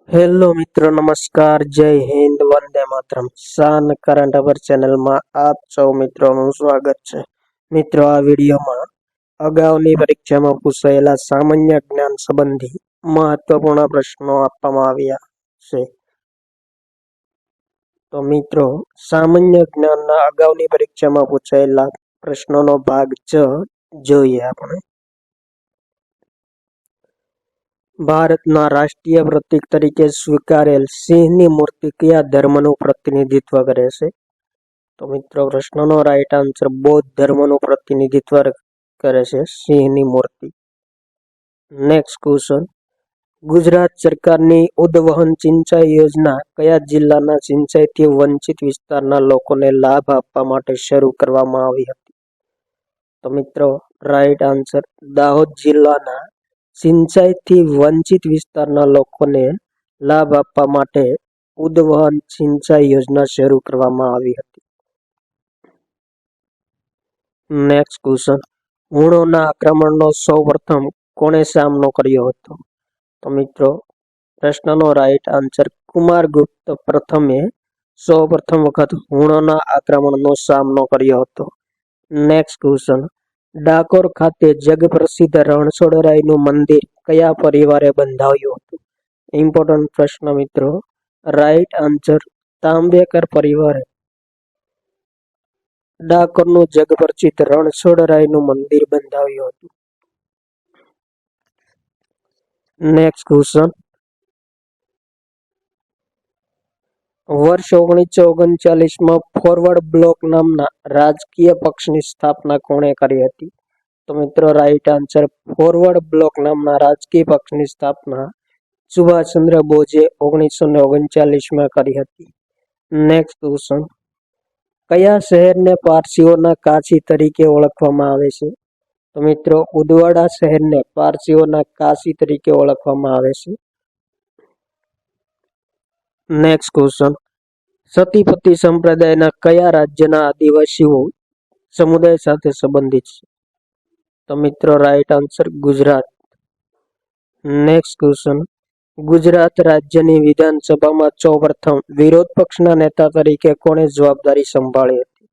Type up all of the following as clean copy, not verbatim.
Hello મિત્રો, નમસ્કાર, જય હિન્દ, વંદે માતરમ. શાન કરંટ અફેર ચેનલમાં આપ સૌ મિત્રોનું સ્વાગત છે. મિત્રો, આ વિડીયોમાં અગાઉની પરીક્ષામાં પૂછાયેલા સામાન્ય જ્ઞાન સંબંધી મહત્વપૂર્ણ પ્રશ્નો આપવામાં આવ્યા છે. તો મિત્રો, સામાન્ય જ્ઞાનના અગાઉની પરીક્ષામાં પૂછાયેલા પ્રશ્નોનો ભાગ જોઈએ આપણે. ભારતના રાષ્ટ્રીય પ્રતીક તરીકે સ્વીકારેલ સિંહની મૂર્તિ કયા ધર્મનું પ્રતિનિધિત્વ કરે છે? તો મિત્રો, પ્રશ્નનો રાઈટ આન્સર બૌદ્ધ ધર્મનું પ્રતિનિધિત્વ કરે છે સિંહની મૂર્તિ. નેક્સ્ટ ક્વેશ્ચન, ગુજરાત સરકારની ઉદ્વહન સિંચાઈ યોજના કયા જિલ્લાના સિંચાઈથી વંચિત વિસ્તારના લોકોને લાભ આપવા માટે શરૂ કરવામાં આવી હતી? તો મિત્રો, રાઈટ આન્સર દાહોદ જિલ્લાના સિંચાઈથી વંચિત વિસ્તારના લોકોને લાભ આપવા માટે ઉદ્વહન સિંચાઈ યોજના શરૂ કરવામાં આવી હતી. નેક્સ્ટ ક્વેશ્ચન, હુણોના આક્રમણનો સૌપ્રથમ કોણે સામનો કર્યો હતો? તો મિત્રો, પ્રશ્નનો રાઈટ આન્સર કુમારગુપ્ત પ્રથમે સૌપ્રથમ વખત હુણોના આક્રમણનો સામનો કર્યો હતો. નેક્સ્ટ ક્વેશ્ચન, ડાકોર ખાતે જગપ્રસિદ્ધ રણછોડરાયનું મંદિર કયા પરિવારે બંધાવ્યું હતું? ઇમ્પોર્ટન્ટ પ્રશ્ન મિત્રો. રાઈટ આન્સર તાંબેકર પરિવારે ડાકોરનું જગપ્રસિદ્ધ રણછોડરાયનું મંદિર બંધાવ્યું હતું. નેક્સ્ટ ક્વેશ્ચન, વર્ષ 1939માં ફોરવર્ડ બ્લોક નામના રાજકીય પક્ષની સ્થાપના કોણે કરી હતી? તો મિત્રો, રાઈટ આન્સર ફોરવર્ડ બ્લોક નામના રાજકીય પક્ષની સ્થાપના સુભાષચંદ્ર બોઝે 1939માં કરી હતી. નેક્સ્ટ ક્વેશ્ચન, કયા શહેરને પારસીઓના કાશી તરીકે ઓળખવામાં આવે છે? તો મિત્રો, ઉદવાડા શહેરને પારસીઓના કાશી તરીકે ઓળખવામાં આવે છે. નેક્સ્ટ ક્વેશ્ચન, સતીપતિ સંપ્રદાયના કયા રાજ્યના આદિવાસીઓ સમુદાય સાથે સંબંધિત છે? તો મિત્રો, right answer Gujarat. Next question, Gujarat રાજ્યની વિધાનસભામાં સૌપ્રથમ વિરોધ પક્ષના નેતા તરીકે કોણે જવાબદારી સંભાળી હતી?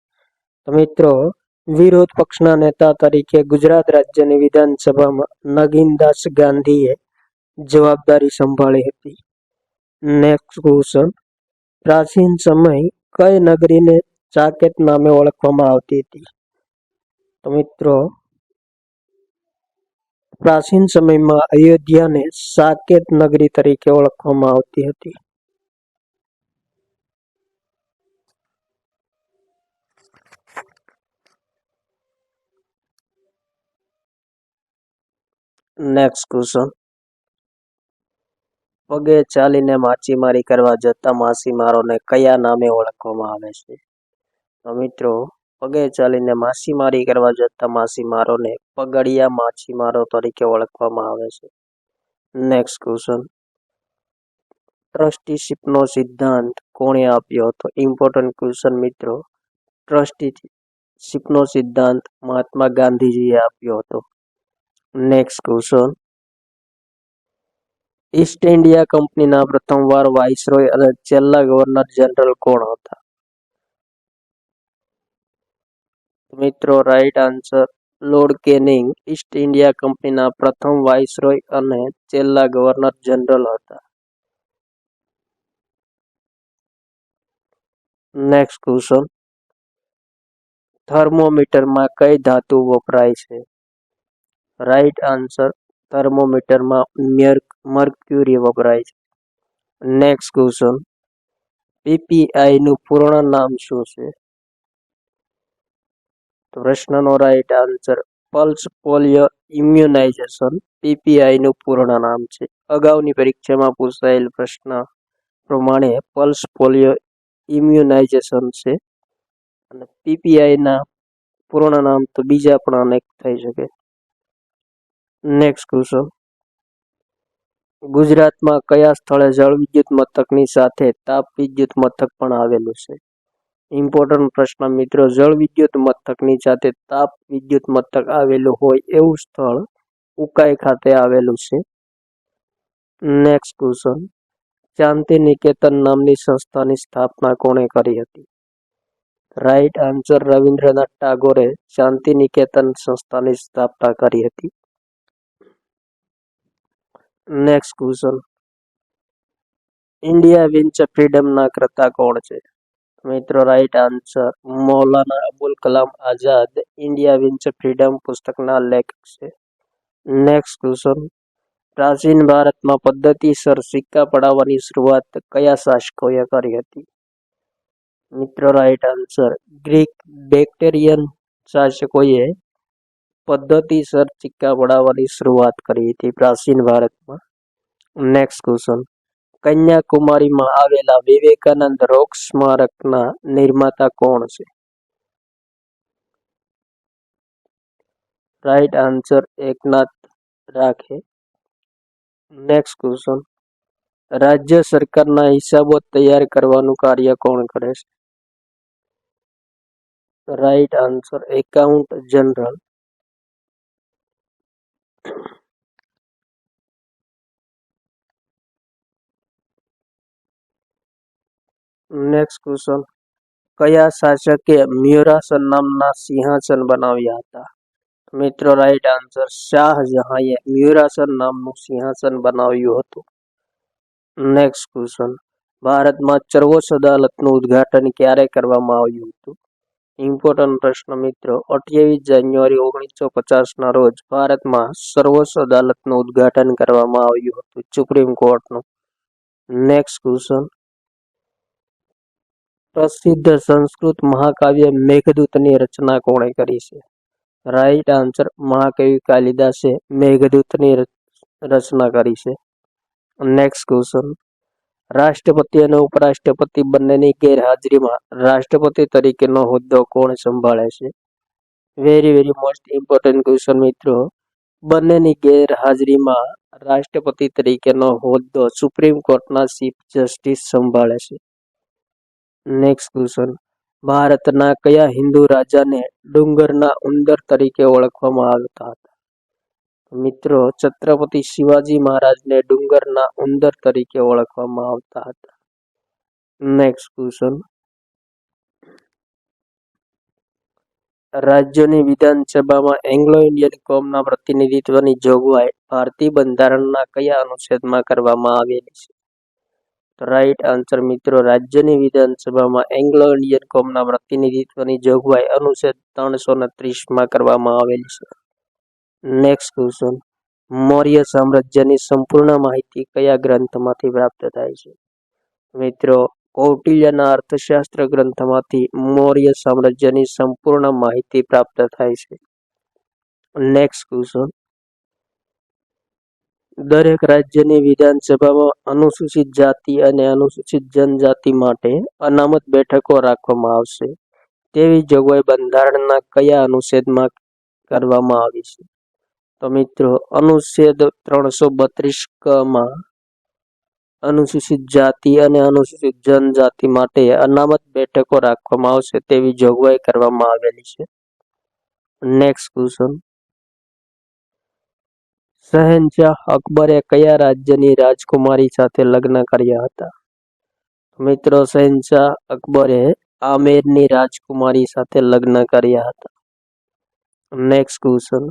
તો મિત્રો, વિરોધ પક્ષના નેતા તરીકે ગુજરાત રાજ્યની વિધાનસભામાં નગીનદાસ ગાંધીએ જવાબદારી સંભાળી હતી. નેક્સ્ટ ક્વેશ્ચન, પ્રાચીન સમય કઈ નગરીને સાકેત નામે ઓળખવામાં આવતી હતી? તો મિત્રો, પ્રાચીન સમયમાં અયોધ્યાને સાકેત નગરી તરીકે ઓળખવામાં આવતી હતી. નેક્સ્ટ ક્વેશ્ચન, પગે ચાલીને માછીમારી કરવા જતા માછીમારોને કયા નામે ઓળખવામાં આવે છે? તો મિત્રો, પગે ચાલીને માછીમારી કરવા જતા માછીમારોને પગડિયા માછીમારો તરીકે ઓળખવામાં આવે છે. નેક્સ્ટ ક્વેશ્ચન, ટ્રસ્ટીશિપનો સિદ્ધાંત કોણે આપ્યો હતો? ઇમ્પોર્ટન્ટ ક્વેશ્ચન મિત્રો. ટ્રસ્ટીશિપનો સિદ્ધાંત મહાત્મા ગાંધીજીએ આપ્યો હતો. નેક્સ્ટ ક્વેશ્ચન, ઈસ્ટ ઇન્ડિયા કંપનીના પ્રથમવાર વાઇસરોય અને છેલ્લા ગવર્નર જનરલ કોણ હતા? મિત્રો, right answer lord canning East India કંપનીના પ્રથમ વાઇસરોય અને છેલ્લા ગવર્નર જનરલ હતા. નેક્સ્ટ ક્વેશ્ચન, થર્મોમીટરમાં કઈ ધાતુ વપરાય છે? રાઈટ આન્સર થર્મોમીટરમાં મર્ક્યુરી વપરાય છે. નેક્સ્ટ ક્વેશ્ચન, પીપીઆઈ નું પૂર્ણ નામ શું છે? પ્રશ્નનો right answer pulse polio immunisation PPI નું પૂર્ણ નામ છે. અગાઉની પરીક્ષામાં પૂછાયેલ પ્રશ્ન પ્રમાણે પલ્સ પોલિયો ઇમ્યુનાઇઝેશન છે અને પીપીઆઈ ના પૂર્ણ નામ તો બીજા પણ અનેક થઈ શકે. નેક્સ્ટ ક્વેશ્ચન, ગુજરાતમાં કયા સ્થળે જળ વિદ્યુત મથકની સાથે તાપ વિદ્યુત મથક પણ આવેલું છે? ઇમ્પોર્ટન્ટ પ્રશ્ન મિત્રો, જળ વિદ્યુત મથકની સાથે તાપ વિદ્યુત મથક આવેલું હોય એવું સ્થળ ઉકાઈ ખાતે આવેલું છે. નેક્સ્ટ ક્વેશ્ચન, શાંતિ નિકેતન નામની સંસ્થાની સ્થાપના કોણે કરી હતી? રાઈટ આન્સર, રવિન્દ્રનાથ ટાગોરે શાંતિ નિકેતન સંસ્થાની સ્થાપના કરી હતી. નેક્સ્ટ ક્વેશ્ચન, ઇન્ડિયા વિન્સ ફ્રીડમના કર્તા કોણ છે? મિત્રો રાઈટ આન્સર, મૌલાના અબુલ કલામ આઝાદ ઇન્ડિયા વિન્સ ફ્રીડમ પુસ્તકના લેખક છે. નેક્સ્ટ ક્વેશ્ચન, પ્રાચીન ભારતમાં પદ્ધતિસર સિક્કા પડાવવાની શરૂઆત કયા શાસકોએ કરી હતી? મિત્રો રાઈટ આન્સર, ગ્રીક બેક્ટેરિયન શાસકોએ પદ્ધતિસર સિક્કા પડાવવાની શરૂઆત કરી હતી પ્રાચીન ભારતમાં. નેક્સ્ટ ક્વેશ્ચન, કન્યાકુમારીમાં આવેલા વિવેકાનંદ રોક સ્મારકના નિર્માતા કોણ છે? રાઈટ આન્સર, એકનાથ રાખે. નેક્સ્ટ ક્વેશ્ચન, રાજ્ય સરકારના હિસાબો તૈયાર કરવાનું કાર્ય કોણ કરે છે? Right answer, account general. Next question, કયા શાસકે મ્યુરાસન નામના સિંહાસન બનાવ્યા હતા? મિત્રો રાઈટ આન્સર, શાહજહાંએ મ્યુરાસન નામનું સિંહાસન બનાવ્યું હતું. નેક્સ્ટ ક્વેશ્ચન, ભારતમાં સર્વોચ્ચ અદાલતનું ઉદ્ઘાટન ક્યારે કરવામાં આવ્યું હતું? ઇમ્પોર્ટન્ટ પ્રશ્ન મિત્રો, 28 જાન્યુઆરી 1950ના રોજ ભારતમાં સર્વોચ્ચ અદાલતનું ઉદ્ઘાટન કરવામાં આવ્યું હતું, સુપ્રીમ કોર્ટનું. નેક્સ્ટ ક્વેશ્ચન, પ્રસિદ્ધ સંસ્કૃત મહાકાવ્ય મેઘદૂતની રચના કોણે કરી છે? રાઈટ આન્સર, મહાકવિ કાલિદાસે મેઘદૂતની રચના કરી છે. નેક્સ્ટ ક્વેશ્ચન, રાષ્ટ્રપતિ અને ઉપરાષ્ટ્રપતિ બંનેની ગેરહાજરીમાં રાષ્ટ્રપતિ તરીકેનો હોદ્દો કોણ સંભાળે છે? વેરી મોસ્ટ ઇમ્પોર્ટન્ટ ક્વેશ્ચન મિત્રો, બંનેની ગેરહાજરીમાં રાષ્ટ્રપતિ તરીકેનો હોદ્દો સુપ્રીમ કોર્ટના ચીફ જસ્ટિસ સંભાળે છે. નેક્સ્ટ ક્વેશ્ચન, ભારતના કયા હિન્દુ રાજાને ડુંગરના ઉંદર તરીકે ઓળખવામાં આવતા હતા? મિત્રો, છત્રપતિ શિવાજી મહારાજને ડુંગરના ઉંદર તરીકે ઓળખવામાં આવતા હતા. નેક્સ્ટ ક્વેશ્ચન, રાજ્યોની વિધાનસભામાં એંગ્લો ઇન્ડિયન કોમના પ્રતિનિધિત્વની જોગવાઈ ભારતીય બંધારણના કયા અનુચ્છેદમાં કરવામાં આવેલી છે? રાઈટ આન્સર મિત્રો, રાજ્યની વિધાનસભામાં એંગ્લો ઇન્ડિયન કોમના પ્રતિનિધિત્વની જોગવાઈ અનુચ્છેદ 330માં કરવામાં આવેલી છે. નેક્સ્ટ ક્વેશ્ચન, મૌર્ય સામ્રાજ્યની સંપૂર્ણ માહિતી કયા ગ્રંથમાંથી પ્રાપ્ત થાય છે? મિત્રો, કૌટિલ્યના અર્થશાસ્ત્ર ગ્રંથમાંથી મૌર્ય સામ્રાજ્યની સંપૂર્ણ માહિતી પ્રાપ્ત થાય છે. નેક્સ્ટ ક્વેશ્ચન, દરેક રાજ્યની વિધાનસભામાં અનુસૂચિત જાતિ અને અનુસૂચિત જનજાતિ માટે અનામત બેઠકો રાખવામાં આવશે તેવી જોગવાઈ બંધારણના કયા અનુચ્છેદમાં કરવામાં આવી છે? તો મિત્રો, અનુચ્છેદ 332 અનુસૂચિત જાતિ અને અનુસૂચિત જનજાતિ માટે અનામત બેઠકો રાખવામાં આવશે તેવી જોગવાઈ કરવામાં આવેલી છે. નેક્સ્ટ ક્વેશ્ચન, શહેનશાહ અકબરે કયા રાજ્યની રાજકુમારી સાથે લગ્ન કર્યા હતા? મિત્રો, શહેનશાહ અકબરે આમેરની રાજકુમારી સાથે લગ્ન કર્યા હતા. Next question,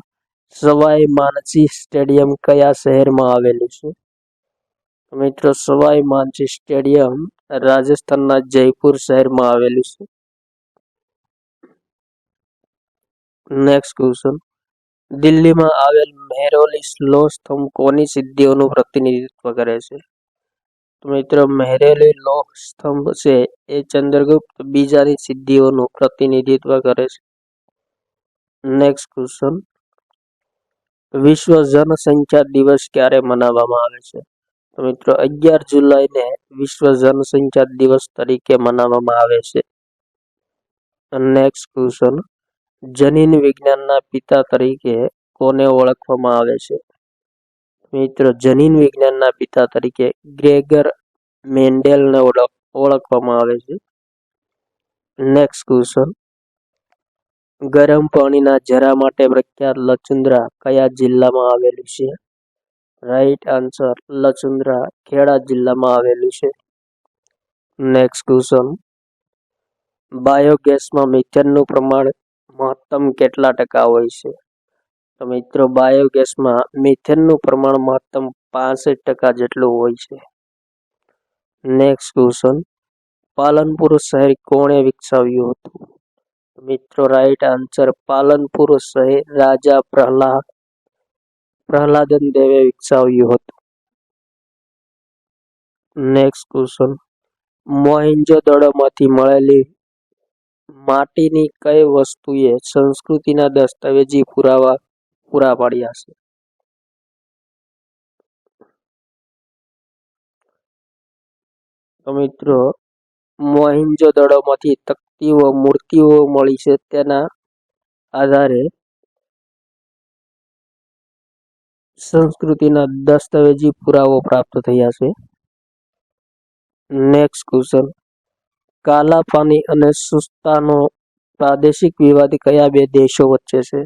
Sawai Mansingh stadium કયા શહેરમાં આવેલું છે? મિત્રો, સવાઈ માનસિંહ સ્ટેડિયમ રાજસ્થાનના જયપુર શહેરમાં આવેલું છે. નેક્સ્ટ ક્વેશ્ચન, દિલ્હીમાં આવેલ મહેરૌલી લો સ્તંભ કોની સિદ્ધિઓનું પ્રતિનિધિત્વ કરે છે? તો મિત્રો, મહેરૌલી લો સ્તંભ છે એ ચંદ્રગુપ્ત બીજાની સિદ્ધિઓનું પ્રતિનિધિત્વ કરે છે. નેક્સ્ટ ક્વેશ્ચન, વિશ્વ જનસંખ્યા દિવસ ક્યારે મનાવવામાં આવે છે? તો મિત્રો, 11 જુલાઈને વિશ્વ જનસંખ્યા દિવસ તરીકે મનાવવામાં આવે છે. નેક્સ્ટ ક્વેશ્ચન, જનીન વિજ્ઞાનના પિતા તરીકે કોને ઓળખવામાં આવે છે? મિત્રો, જનીન વિજ્ઞાનના પિતા તરીકે ગ્રેગર મેન્ડેલને ઓળખવામાં આવે છે. નેક્સ્ટ ક્વેશ્ચન, ગરમ પાણીના ઝરા માટે પ્રખ્યાત લચુંદ્રા કયા જિલ્લામાં આવેલું છે? રાઈટ આન્સર લચુંદ્રા ખેડા જિલ્લામાં આવેલું છે. નેક્સ્ટ ક્વેશ્ચન, બાયોગેસમાં મિથેનનું પ્રમાણ મહત્તમ કેટલા ટકા હોય છે? તો મિત્રો બાયોગેસમાં મિથેનનું પ્રમાણ મહત્તમ 65% જેટલું હોય છે. નેક્સ્ટ ક્વેશ્ચન, પાલનપુર શહેર કોણે વિકસાવ્યું હતું? મિત્રો રાઈટ આન્સર પાલનપુર શહેર રાજા પ્રહલાદન દેવે વિકસાવ્યું હતું. નેક્સ્ટ ક્વેશ્ચન, મોહેંજો-દડોમાંથી મળેલી માટીની કઈ વસ્તુએ સંસ્કૃતિના દસ્તાવેજી પુરાવા પૂરા પાડ્યા છે? તો મિત્રો મોહેંજો-દડોમાંથી તકતીઓ મૂર્તિઓ મળી છે, તેના આધારે સંસ્કૃતિના દસ્તાવેજી પુરાવો પ્રાપ્ત થયા છે. નેક્સ્ટ ક્વેશ્ચન, કાલા પાની અને સુસ્તાનો પ્રાદેશિક વિવાદ કયા બે દેશો વચ્ચે છે?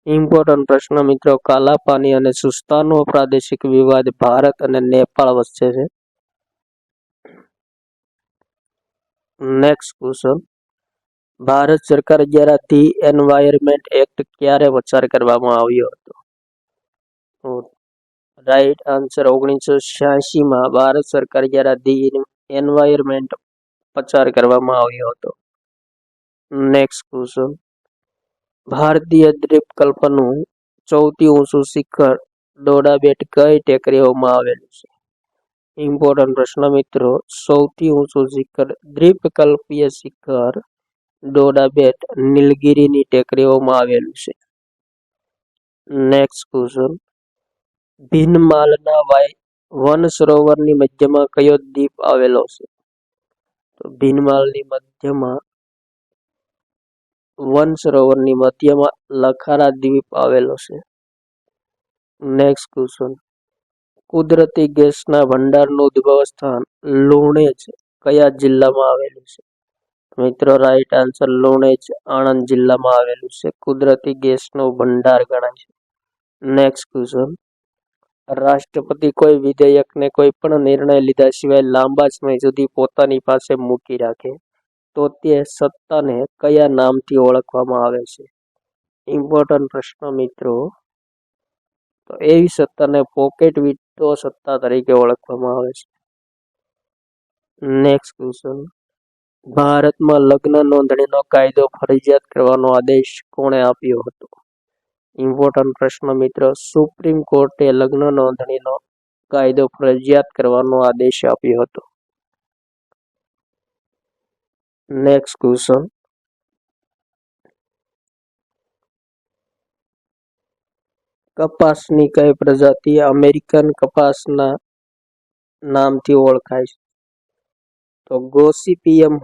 ઇમ્પોર્ટન્ટ પ્રશ્ન મિત્રો, કાલા પાની અને સુસ્તાનો પ્રાદેશિક વિવાદ ભારત અને નેપાળ વચ્ચે છે. નેક્સ્ટ ક્વેશ્ચન, ભારત સરકાર દ્વારા ધી એન્વાયરમેન્ટ એક્ટ ક્યારે પસાર કરવામાં આવ્યો હતો? રાઈટ આન્સર 1986માં ભારત સરકાર દ્વારા ધી એન્વાયરમેન્ટ પસાર કરવામાં આવ્યો હતો. નેક્સ્ટ ક્વેશ્ચન, ભારતીય દ્વીપકલ્પનું સૌથી ઊંચું શિખર ડોડાબેટ કઈ ટેકરીઓમાં આવેલું છે? ઇમ્પોર્ટન્ટ પ્રશ્ન મિત્રો, સૌથી ઊંચું શિખર દ્વીપકલ્પીય શિખર ડોડાબેટ નીલગિરીની ટેકરીઓમાં આવેલું છે. નેક્સ્ટ ક્વેશ્ચન, ભીનમાલના વન સરોવરની મધ્યમાં કયો દ્વીપ આવેલો છે? તો ભીનમાલની મધ્યમાં વન સરોવરની મધ્યમાં લખારા દ્વીપ આવેલો છે. નેક્સ્ટ ક્વેશ્ચન, કુદરતી ગેસના ભંડારનું ઉદ્ભવ સ્થાન લુણેજ કયા જિલ્લામાં આવેલું છે? મિત્રો રાઈટ આન્સર લુણેજ આણંદ જિલ્લામાં આવેલું છે. કુદરતી ગેસનો ભંડાર ગણાય છે. નેક્સ્ટ ક્વેશ્ચન, રાષ્ટ્રપતિ કોઈ વિધેયકને કોઈ પણ નિર્ણય લીધા સિવાય લાંબા સમય સુધી પોતાની પાસે મૂકી રાખે તો તે સત્તાને કયા નામથી ઓળખવામાં આવે છે? ઇમ્પોર્ટન્ટ પ્રશ્ન મિત્રો, તો એવી સત્તાને પોકેટ વીટો સત્તા તરીકે ઓળખવામાં આવે છે. નેક્સ્ટ ક્વેશ્ચન, ભારતમાં લગ્ન નોંધણીનો કાયદો ફરજિયાત કરવાનો આદેશ કોણે આપ્યો હતો? ઇમ્પોર્ટન્ટ પ્રશ્ન મિત્રો, સુપ્રીમ કોર્ટે લગ્ન નોંધણીનો કાયદો ફરજિયાત કરવાનો આદેશ આપ્યો હતો. નેક્સ્ટ ક્વેશ્ચન, કપાસની કઈ પ્રજાતિ અમેરિકન કપાસના નામથી ઓળખાય છે? તો ગોસિપિયમ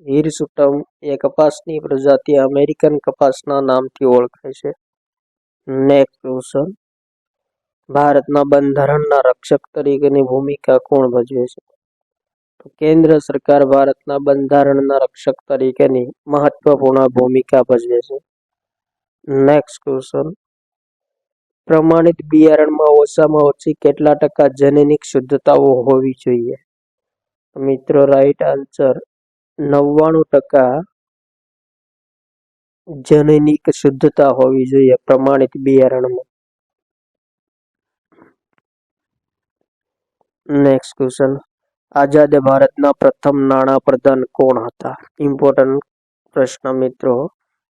હિરસુટમ એ કપાસની પ્રજાતિ અમેરિકન કપાસના નામથી ઓળખાય છે. નેક્સ્ટ ક્વેશ્ચન, ભારતના બંધારણના રક્ષક તરીકેની ભૂમિકા કોણ ભજવે છે? તો કેન્દ્ર સરકાર ભારતના બંધારણના રક્ષક તરીકેની મહત્વપૂર્ણ ભૂમિકા ભજવે છે. નેક્સ્ટ ક્વેશ્ચન, પ્રમાણિત બિયારણમાં ઓછામાં ઓછી કેટલા ટકા જનીનિક શુદ્ધતાઓ હોવી જોઈએ? મિત્રો રાઈટ આન્સર 99% જનીનિક શુદ્ધતા હોવી જોઈએ પ્રમાણિત બિયારણમાં. નેક્સ્ટ ક્વેશ્ચન, આઝાદ ભારતના પ્રથમ નાણાપ્રધાન કોણ હતા? ઇમ્પોર્ટન્ટ પ્રશ્ન મિત્રો,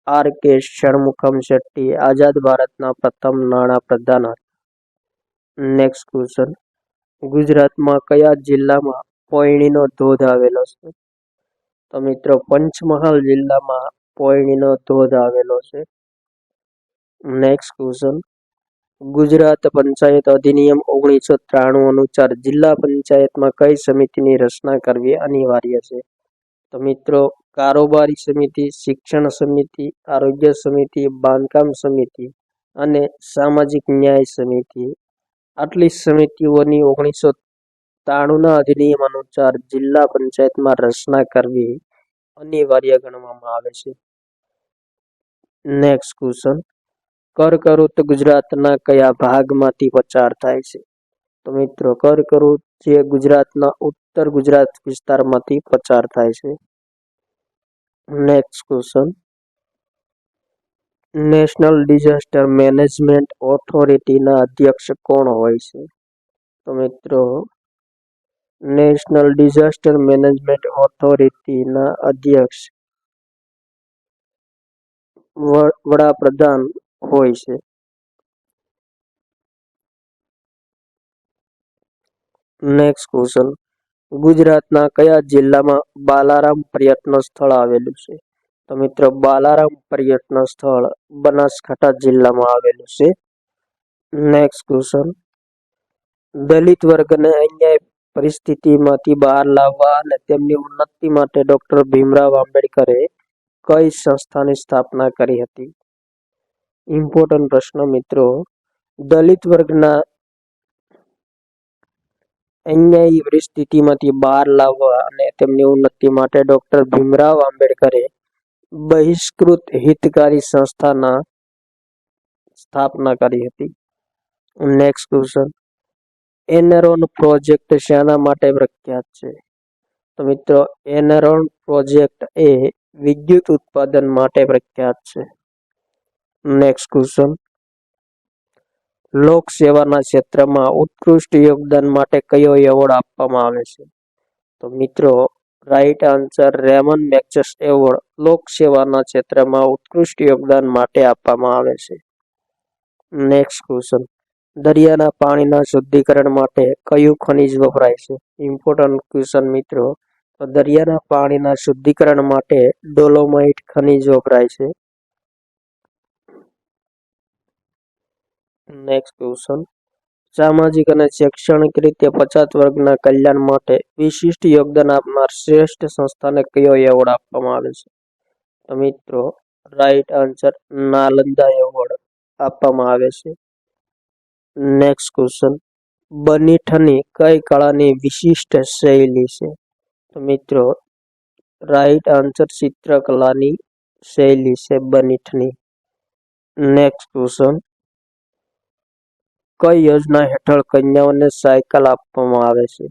આર.કે. ષણમુખમ શેટ્ટી આઝાદ ભારતના પ્રથમ નાણાપ્રધાન હતા. નેક્સ્ટ ક્વેશ્ચન, ગુજરાતમાં કયા જિલ્લામાં પોયણીનો ધોધ આવેલો છે? તો મિત્રો પંચમહાલ જિલ્લામાં પોયણીનો ધોધ આવેલો છે. નેક્સ્ટ ક્વેશ્ચન, ગુજરાત પંચાયત અધિનિયમ 1993 અનુસાર જિલ્લા પંચાયતમાં કઈ સમિતિની રચના કરવી અનિવાર્ય છે? તો મિત્રો કારોબારી સમિતિ, શિક્ષણ સમિતિ, આરોગ્ય સમિતિ, બાંધકામ સમિતિ અને સામાજિક ન્યાય સમિતિ. આટલી સમિતિઓની 1993ના અધિનિયમ અનુસાર જિલ્લા પંચાયતમાં રચના કરવી અનિવાર્ય ગણવામાં આવે છે. નેક્સ્ટ ક્વેશ્ચન, કર્કવૃત ગુજરાતના કયા ભાગમાંથી પસાર થાય છે? તો મિત્રો કર્કવૃત જે ગુજરાતના ઉત્તર ગુજરાત વિસ્તારમાંથી પસાર થાય છે. Next question, national disaster management ઓથોરિટીના અધ્યક્ષ કોણ હોય છે? તો મિત્રો નેશનલ ડિઝાસ્ટર મેનેજમેન્ટ ઓથોરિટીના અધ્યક્ષ વડાપ્રધાન હોય છે. નેક્સ્ટ ક્વેશ્ચન, ગુજરાતના કયા જિલ્લામાં બાલારામ પર્યટન સ્થળ આવેલું છે? તો મિત્રો બાલારામ પર્યટન સ્થળ બનાસકાંઠા જિલ્લામાં આવેલું છે. નેક્સ્ટ ક્વેશ્ચન, દલિત વર્ગને અન્યાય પરિસ્થિતિમાંથી બહાર લાવવા અને તેમની ઉન્નતિ માટે ડોક્ટર ભીમરાવ આંબેડકરે કઈ સંસ્થાની સ્થાપના કરી હતી? ઇમ્પોર્ટન્ટ પ્રશ્ન મિત્રો, દલિત વર્ગના અન્યાયી પરિસ્થિતિમાંથી બહાર લાવવા અને તેમની ઉન્નતિ માટે ડોક્ટર ભીમરાવ આંબેડકરે બહિષ્કૃત હિતકારી સંસ્થાના સ્થાપના કરી હતી. નેક્સ્ટ ક્વેશ્ચન, એનરોન પ્રોજેક્ટ શાના માટે પ્રખ્યાત છે? તો મિત્રો એનરોન પ્રોજેક્ટ એ વિદ્યુત ઉત્પાદન માટે પ્રખ્યાત છે. નેક્સ્ટ ક્વેશ્ચન, લોક સેવાના ક્ષેત્રમાં ઉત્કૃષ્ટ યોગદાન માટે કયો એવોર્ડ આપવામાં આવે છે? તો મિત્રો રાઈટ આન્સર રેમન મેગ્સેસ એવોર્ડ લોક સેવાના ક્ષેત્રમાં ઉત્કૃષ્ટ યોગદાન માટે આપવામાં આવે છે. નેક્સ્ટ ક્વેશ્ચન, દરિયાના પાણીના શુદ્ધિકરણ માટે કયું ખનિજ વપરાય છે? ઇમ્પોર્ટન્ટ ક્વેશ્ચન મિત્રો, તો દરિયાના પાણીના શુદ્ધિકરણ માટે ડોલોમાઇટ ખનિજ વપરાય છે. નેક્સ્ટ ક્વેશ્ચન, સામાજિક અને શૈક્ષણિક રીતે પછાત વર્ગના કલ્યાણ માટે વિશિષ્ટ યોગદાન આપનાર શ્રેષ્ઠ સંસ્થાને કયો એવોર્ડ આપવામાં આવે છે? તો મિત્રો રાઈટ આન્સર નાલંદા એવોર્ડ આપવામાં આવે છે. નેક્સ્ટ ક્વેશ્ચન, બનીઠની કઈ કળાની વિશિષ્ટ શૈલી છે? તો મિત્રો રાઈટ આન્સર ચિત્રકલાની શૈલી છે બનીઠની. નેક્સ્ટ ક્વેશ્ચન, કઈ યોજના હેઠળ કન્યાઓને સાયકલ આપવામાં આવે છે?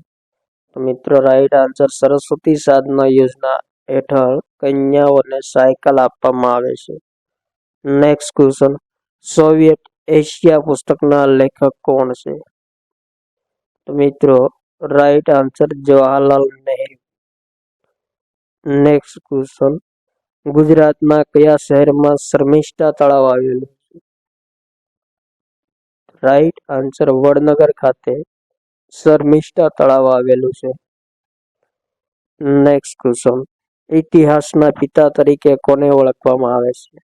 તો મિત્રો રાઈટ આન્સર સરસ્વતી સાધના યોજના હેઠળ કન્યાઓને સાયકલ આપવામાં આવે છે. નેક્સ્ટ ક્વેશ્ચન, સોવિયત એશિયા પુસ્તકના લેખક કોણ છે? તો મિત્રો right answer Jawaharlal Nehru. Next question, ગુજરાતના કયા શહેરમાં શર્મિષ્ઠા તળાવ આવેલું છે? રાઈટ આન્સર વડનગર ખાતે શર્મિષ્ઠા તળાવ આવેલું છે. નેક્સ્ટ ક્વેશ્ચન, ઇતિહાસના પિતા તરીકે કોને ઓળખવામાં આવે છે?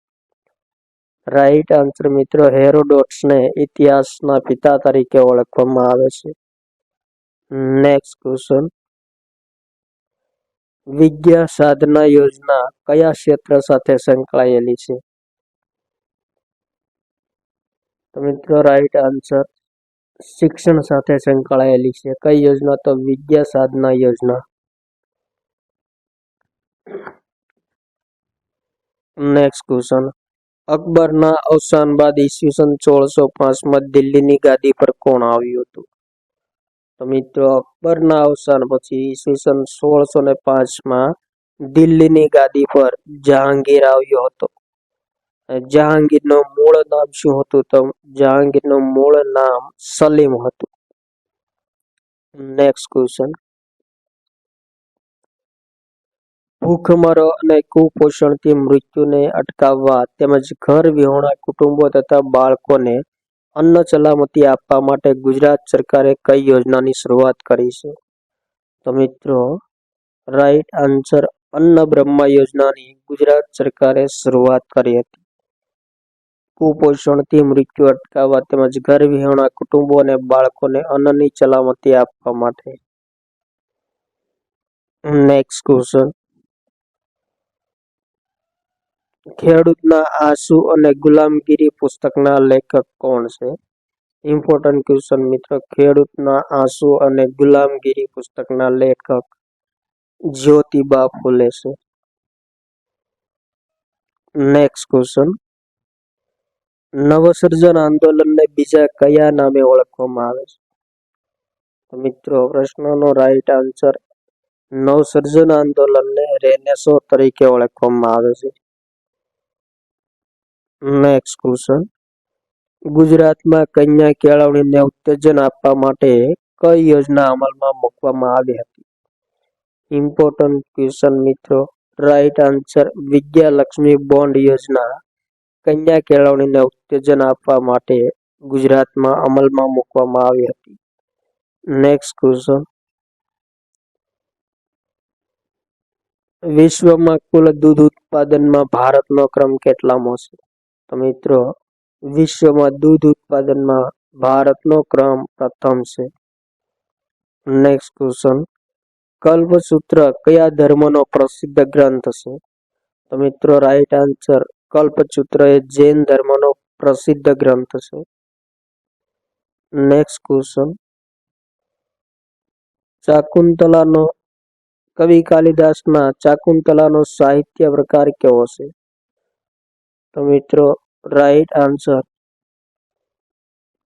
રાઈટ આન્સર મિત્રો હેરોડોટસને ઇતિહાસના પિતા તરીકે ઓળખવામાં આવે છે. નેક્સ્ટ ક્વેશ્ચન, વિદ્યા સાધના યોજના કયા ક્ષેત્ર સાથે સંકળાયેલી છે? તો મિત્રો રાઈટ આન્સર શિક્ષણ સાથે સંકળાયેલી છે. કઈ યોજના? તો વિદ્યા સાધના યોજના. નેક્સ્ટ ક્વેશ્ચન, અકબરના અવસાન બાદ ઈસવીસન 1605માં દિલ્હીની ગાદી પર કોણ આવ્યું હતું? તો મિત્રો અકબરના અવસાન પછી ઈસવીસન 1605માં દિલ્હીની ગાદી પર જહાંગીર આવ્યો હતો. જહાંગીરનું મૂળ નામ શું હતું? તો જહાંગીરનું મૂળ નામ સલીમ હતું. નેક્સ્ટ ક્વેશ્ચન, ભૂખમરો અને કુપોષણથી મૃત્યુને અટકાવવા તેમજ ઘર વિહોણા કુટુંબો તથા બાળકોને અન્ન સલામતી આપવા માટે ગુજરાત સરકારે કઈ યોજનાની શરૂઆત કરી છે? તો મિત્રો રાઈટ આન્સર અન્ન બ્રહ્મા યોજનાની ગુજરાત સરકારે શરૂઆત કરી હતી. કુપોષણથી મૃત્યુ અટકાવવા તેમજ ઘર વિહોણા કુટુંબો અને બાળકોને અન્નની સલામતી આપવા માટે. નેક્સ્ટ ક્વેશ્ચન, ખેડૂતના આંસુ અને ગુલામગીરી પુસ્તકના લેખક કોણ છે? ઇમ્પોર્ટન્ટ ક્વેશ્ચન મિત્રો, ખેડૂતના આંસુ અને ગુલામગીરી પુસ્તકના લેખક જ્યોતિબા ફૂલે છે. નેક્સ્ટ ક્વેશ્ચન, નવસર્જન આંદોલનને બીજા કયા નામે ઓળખવામાં આવે છે? તો મિત્રો પ્રશ્નનો રાઈટ આન્સર, નવસર્જન આંદોલનને રેનેસો તરીકે ઓળખવામાં આવે છે. નેક્સ્ટ ક્વેશ્ચન, ગુજરાતમાં કન્યા કેળવણીને ઉત્તેજન આપવા માટે કઈ યોજના અમલમાં મૂકવામાં આવી હતી? ઇમ્પોર્ટન્ટ ક્વેશ્ચન મિત્રો, રાઈટ આન્સર, વિદ્યાલક્ષ્મી બોન્ડ યોજના કન્યા કેળવણીને ઉત્તેજન આપવા માટે ગુજરાતમાં અમલમાં મૂકવામાં આવી હતી. નેક્સ્ટ ક્વેશ્ચન, વિશ્વમાં કુલ દૂધ ઉત્પાદનમાં ભારતનો ક્રમ કેટલામો છે? તો મિત્રો વિશ્વમાં દૂધ ઉત્પાદનમાં ભારતનો ક્રમ પ્રથમ છે. નેક્સ્ટ ક્વેશ્ચન, કલ્પસૂત્ર કયા ધર્મનો પ્રસિદ્ધ ગ્રંથ છે? તો મિત્રો રાઈટ આન્સર, કલ્પસૂત્ર એ જૈન ધર્મનો પ્રસિદ્ધ ગ્રંથ છે. નેક્સ્ટ ક્વેશ્ચન, શાકુંતલાનો કવિ કાલિદાસના શાકુંતલાનો સાહિત્ય પ્રકાર કેવો છે? તો મિત્રો રાઈટ આન્સર,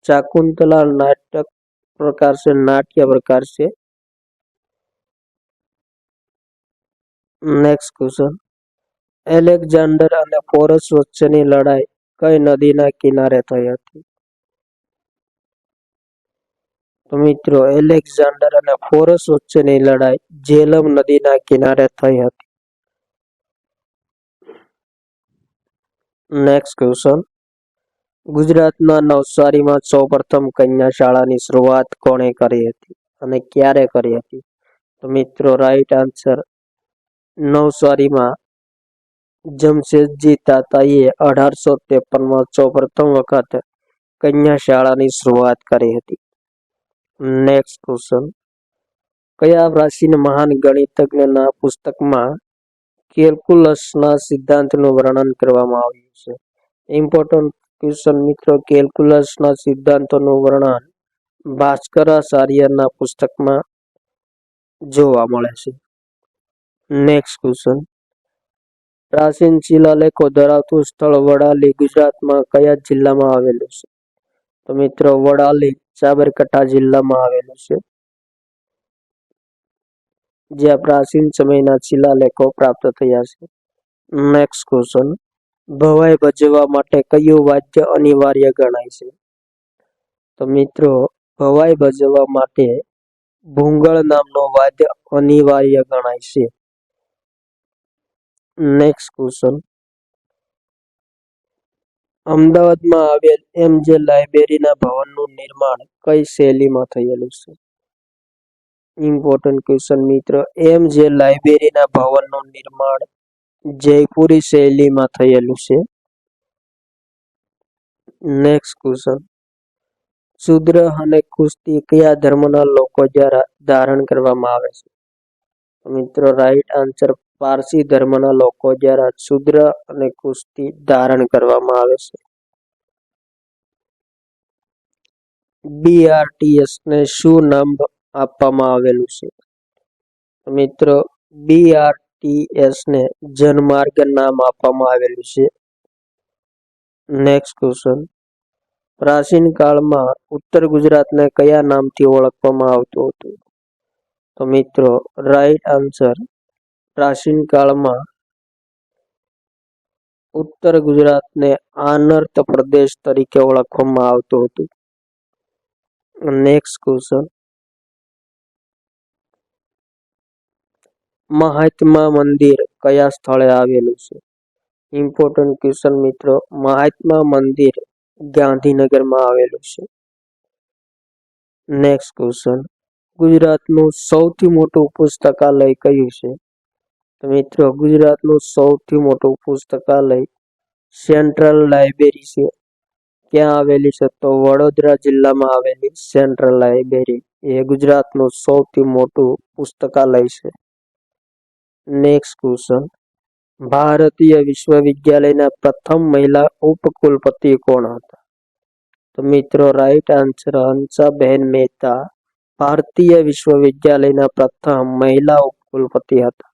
શાકુંતલા નાટક પ્રકાર છે, નાટ્ય પ્રકાર છે. નેક્સ્ટ ક્વેશ્ચન, એલેક્ઝાન્ડર અને પોરસ વચ્ચેની લડાઈ કઈ નદીના કિનારે થઈ હતી? તો મિત્રો એલેક્ઝાન્ડર અને પોરસ વચ્ચેની લડાઈ ઝેલમ નદીના કિનારે થઈ હતી. નેક્સ્ટ ક્વેશ્ચન, ગુજરાતના નવસારીમાં સૌપ્રથમ કન્યા શાળાની શરૂઆત કોણે કરી હતી અને ક્યારે કરી હતી? તો મિત્રો રાઈટ આન્સર, નવસારીમાં જમશેદજી તાતાઈએ 1853માં સૌપ્રથમ વખત કન્યા શાળાની શરૂઆત કરી હતી. નેક્સ્ટ ક્વેશ્ચન, કયા પ્રાચીન મહાન ગણિતજ્ઞના પુસ્તકમાં કેલ્ક્યુલસના સિદ્ધાંતનું વર્ણન કરવામાં આવ્યું છે? ઇમ્પોર્ટન્ટ ક્વેશ્ચન મિત્રો, કેલ્ક્યુલસના સિદ્ધાંતોનું વર્ણન ભાસ્કરાચાર્યના પુસ્તકમાં જોવા મળે છે. નેક્સ્ટ ક્વેશ્ચન, પ્રાચીન શિલાલેખો ધરાવતું સ્થળ વડાલી ગુજરાતમાં કયા જિલ્લામાં આવેલું છે? તો મિત્રો વડાલી સાબરકાંઠા જિલ્લામાં આવેલું છે, જ્યાં પ્રાચીન સમયના શિલાલેખો પ્રાપ્ત થયા છે. નેક્સ્ટ ક્વેશ્ચન, ભવાઈ ભજવવા માટે કયું વાદ્ય અનિવાર્ય ગણાય છે? તો મિત્રો ભવાઈ ભજવવા માટે ભૂંગળ નામનો વાદ્ય અનિવાર્ય ગણાય છે. નેક્સ્ટ ક્વેશ્ચન, અમદાવાદમાં આવેલ એમજે લાઇબ્રેરીના ભવનનું નિર્માણ કઈ શૈલીમાં થયેલું છે? ઇમ્પોર્ટન્ટ ક્વેશ્ચન મિત્રો, એમજે લાઇબ્રેરીના ભવનનું નિર્માણ જયપુરી શૈલીમાં થયેલું છે. નેક્સ્ટ ક્વેશ્ચન, શૂદ્ર અને કુસ્તી કયા ધર્મના લોકો દ્વારા ધારણ કરવામાં આવે છે? મિત્રો રાઈટ આન્સર, પારસી ધર્મના લોકો દ્વારા શૂદ્ર અને કુસ્તી ધારણ કરવામાં આવે છે. બીઆરટીએસ ને શું નામ આપવામાં આવેલું છે? મિત્રો બીઆરટીએસ ને જનમાર્ગ નામ આપવામાં આવેલું છે. નેક્સ્ટ ક્વેશ્ચન, પ્રાચીન કાળમાં ઉત્તર ગુજરાતને કયા નામથી ઓળખવામાં આવતું હતું? તો મિત્રો રાઈટ આન્સર, પ્રાચીન કાળમાં ઉત્તર ગુજરાતને આનર્ત પ્રદેશ તરીકે ઓળખવામાં આવતું હતું. નેક્સ્ટ ક્વેશ્ચન, મહાત્મા મંદિર કયા સ્થળે આવેલું છે? ઇમ્પોર્ટન્ટ ક્વેશ્ચન મિત્રો, મહાત્મા મંદિર ગાંધીનગરમાં આવેલું છે. નેક્સ્ટ ક્વેશ્ચન, ગુજરાતનું સૌથી મોટું પુસ્તકાલય કયું છે? તો મિત્રો ગુજરાતનું સૌથી મોટું પુસ્તકાલય સેન્ટ્રલ લાઇબ્રેરી છે. ક્યાં આવેલી છે? તો વડોદરા જિલ્લામાં આવેલી સેન્ટ્રલ લાઇબ્રેરી એ ગુજરાતનું સૌથી મોટું પુસ્તકાલય છે. નેક્સ્ટ ક્વેશ્ચન, ભારતીય વિશ્વવિદ્યાલયના પ્રથમ મહિલા ઉપકુલપતિ કોણ હતા? તો મિત્રો રાઈટ આન્સર, હંસાબેન મહેતા ભારતીય વિશ્વવિદ્યાલયના પ્રથમ મહિલા ઉપકુલપતિ હતા.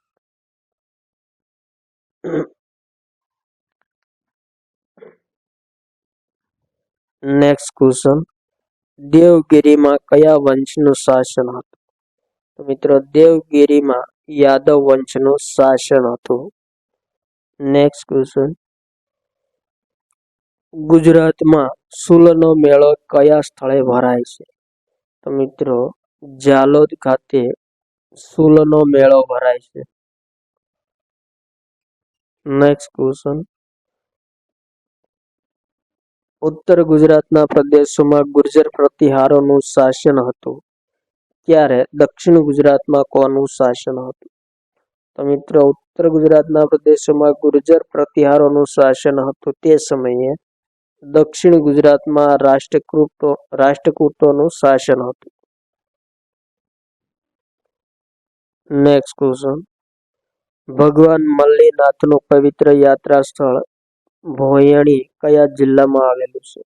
નેક્સ્ટ ક્વેશ્ચન, દેવગિરીમાં કયા વંશનું શાસન હતું? તો મિત્રો દેવગિરીમાં યાદવ વંશનું શાસન હતું. નેક્સ્ટ ક્વેશ્ચન, ગુજરાતમાં સૂલનો મેળો કયા સ્થળે ભરાય છે? તો મિત્રો ઝાલોદ ખાતે સૂલનો મેળો ભરાય છે. નેક્સ્ટ ક્વેશ્ચન, ઉત્તર ગુજરાતના પ્રદેશોમાં ગુર્જર પ્રતિહારોનું શાસન હતું, ત્યારે દક્ષિણ ગુજરાતમાં કોનું શાસન હતું? તો મિત્રો ઉત્તર ગુજરાતના પ્રદેશોમાં ગુર્જર પ્રતિહારોનું શાસન હતું તે સમયે દક્ષિણ ગુજરાતમાં રાષ્ટ્રકૂટોનું શાસન હતું. નેક્સ્ટ ક્વેશ્ચન, ભગવાન મલ્લીનાથનું પવિત્ર યાત્રા સ્થળ ભોયણી કયા જિલ્લામાં આવેલું છે?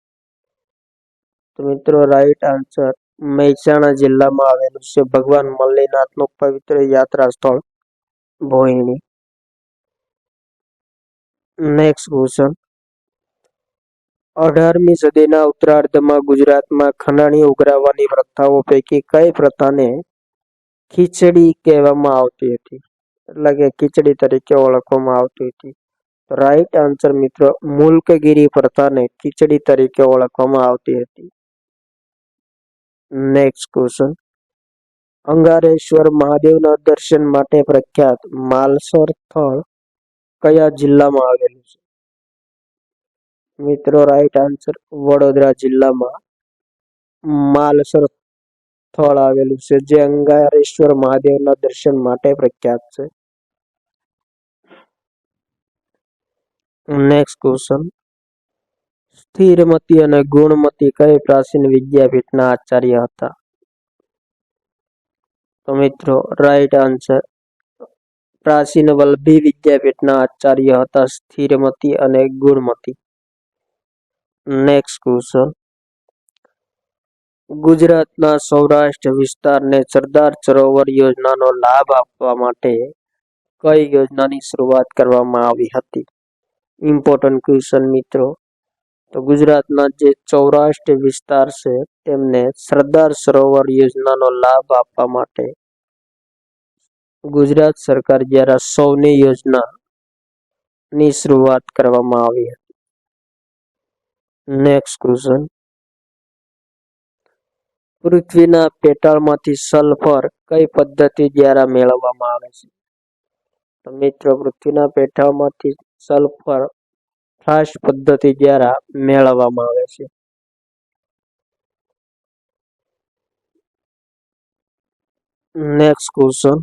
તો મિત્રો રાઈટ આન્સર મહેસાણા જિલ્લામાં આવેલું છે ભગવાન મલ્લીનાથનું પવિત્ર યાત્રા સ્થળ ભોયણી. નેક્સ્ટ ક્વેશ્ચન, 18મી સદીના ઉત્તરાર્ધમાં ગુજરાતમાં ખંડાણી ઉઘરાવવાની પ્રથાઓ પૈકી કઈ પ્રથાને ખીચડી કહેવામાં આવતી હતી, એટલે કે ખીચડી તરીકે ઓળખવામાં આવતી હતી? રાઈટ આન્સર મિત્રો મુલ્કગીરી પ્રથાને ખીચડી તરીકે ઓળખવામાં આવતી હતી. નેક્સ્ટ ક્વેશ્ચન, અંગારેશ્વર મહાદેવના દર્શન માટે પ્રખ્યાત માલસર સ્થળ કયા જિલ્લામાં આવેલું છે? મિત્રો રાઈટ આન્સર વડોદરા જિલ્લામાં માલસર સ્થળ આવેલું છે જે અંગારેશ્વર મહાદેવના દર્શન માટે પ્રખ્યાત છે. નેક્સ્ટ ક્વેશ્ચન, સ્થિરમતી અને ગુણમતી કઈ પ્રાચીન વિદ્યાપીઠના આચાર્ય હતા? તો મિત્રો રાઈટ આન્સર પ્રાચીન વલ્લભી વિદ્યાપીઠના આચાર્ય હતા સ્થિરમતી અને ગુણમતી. નેક્સ્ટ ક્વેશ્ચન, ગુજરાતના સૌરાષ્ટ્ર વિસ્તારને સરદાર સરોવર યોજનાનો લાભ આપવા માટે કઈ યોજનાની શરૂઆત કરવામાં આવી હતી? ઇમ્પોર્ટન્ટ ક્વેશ્ચન મિત્રો. તો ગુજરાતના જે સૌરાષ્ટ્ર વિસ્તાર છે તેમને સરદાર સરોવર યોજનાનો લાભ આપવા માટે ગુજરાત સરકાર દ્વારા સૌની યોજનાની શરૂઆત કરવામાં આવી હતી. નેક્સ્ટ ક્વેશ્ચન, પૃથ્વીના પેટાળમાંથી સલ્ફર કઈ પદ્ધતિ દ્વારા મેળવવામાં આવે છે? તો મિત્રો પૃથ્વીના પેટાળમાંથી સલ્ફર ફ્લાશ પદ્ધતિ દ્વારા મેળવવામાં આવે છે. નેક્સ્ટ ક્વેશ્ચન,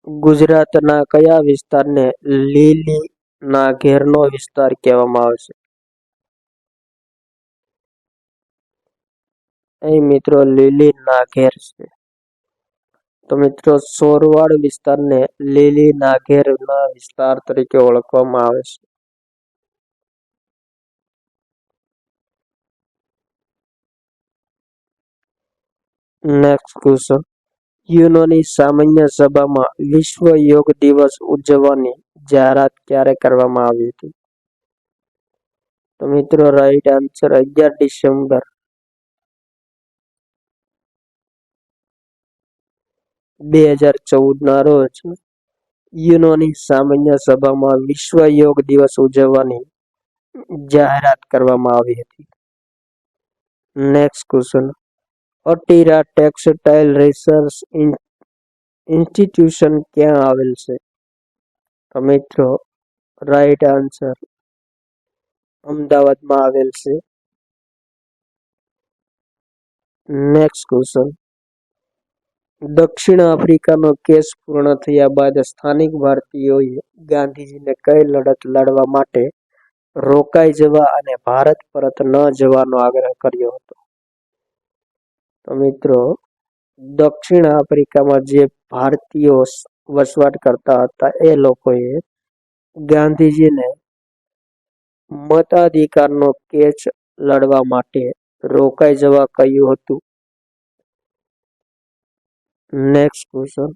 ગુજરાતના કયા વિસ્તારને લીલીના ઘેરનો વિસ્તાર કહેવામાં આવે છે? અહીં મિત્રો લીલી નાઘેર છે. તો મિત્રો સોરવાડ વિસ્તારને લીલી નાઘેરના વિસ્તાર તરીકે ઓળખવામાં આવે છે. નેક્સ્ટ ક્વેશ્ચન, યુએનની સામાન્ય સભામાં વિશ્વ યોગ દિવસ ઉજવવાની જાહેરાત ક્યારે કરવામાં આવી હતી? તો મિત્રો રાઈટ આન્સર 11 ડિસેમ્બર 2014 ના રોજ યુએનની સામાન્ય સભામાં વિશ્વ યોગ દિવસ ઉજવવાની જાહેરાત કરવામાં આવી હતી. Next question, ATIRA textile research institution ક્યાં આવેલ છે? તો મિત્રો રાઈટ આન્સર અમદાવાદમાં આવેલ છે. નેક્સ્ટ ક્વેશ્ચન, દક્ષિણ આફ્રિકાનો કેસ પૂર્ણ થયા બાદ સ્થાનિક ભારતીયોએ ગાંધીજીને કઈ લડત લડવા માટે રોકાઈ જવા અને ભારત પરત ન જવાનો આગ્રહ કર્યો હતો? તો મિત્રો દક્ષિણ આફ્રિકામાં જે ભારતીયો વસવાટ કરતા હતા એ લોકોએ ગાંધીજીને મતાધિકારનો કેસ લડવા માટે રોકાઈ જવા કહ્યું હતું. નેક્સ્ટ ક્વેશ્ચન,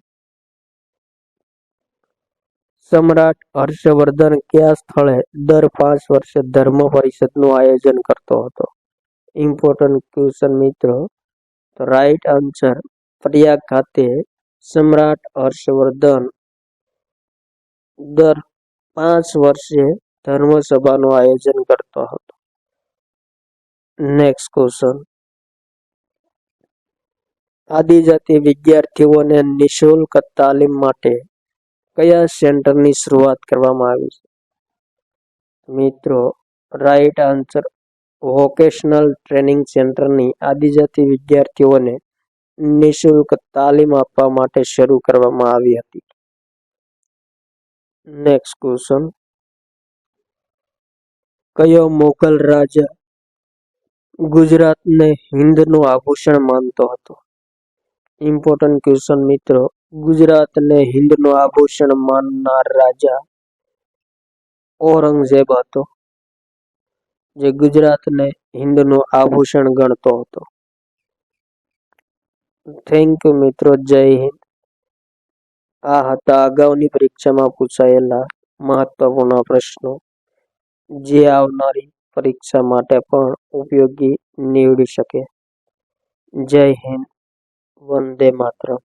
સમ્રાટ હર્ષવર્ધન કયા સ્થળે દર 5 વર્ષે ધર્મ પરિષદનું આયોજન કરતો હતો? ઇમ્પોર્ટન્ટ ક્વેશ્ચન મિત્રો, તો રાઈટ આન્સર પ્રયાગ ખાતે સમ્રાટ હર્ષવર્ધન દર 5 વર્ષે ધર્મસભાનું આયોજન કરતો હતો. નેક્સ્ટ ક્વેશ્ચન, આદિજાતિ વિદ્યાર્થીઓને નિઃશુલ્ક તાલીમ માટે કયા સેન્ટરની શરૂઆત કરવામાં આવી છે? મિત્રો, રાઈટ આન્સર વોકેશનલ ટ્રેનિંગ સેન્ટરની આદિજાતિ વિદ્યાર્થીઓને નિઃશુલ્ક તાલીમ આપવા માટે શરૂ કરવામાં આવી હતી. નેક્સ્ટ ક્વેશ્ચન, કયો મુઘલ રાજા ગુજરાતને હિન્દનું આભૂષણ માનતો હતો? ઇમ્પોર્ટન્ટ ક્વેશ્ચન મિત્રો, ગુજરાતને હિન્દનું આભૂષણ માનનાર રાજા ઔરંગઝેબ હતો, જે ગુજરાતને હિન્દનું આભૂષણ ગણતો હતો. થેન્ક યુ મિત્રો, જય હિન્દ. આ હતા અગાઉની પરીક્ષામાં પૂછાયેલા મહત્વપૂર્ણ પ્રશ્નો, જે આવનારી પરીક્ષા માટે પણ ઉપયોગી નીવડી શકે. જય હિન્દ, વંદે માતરમ.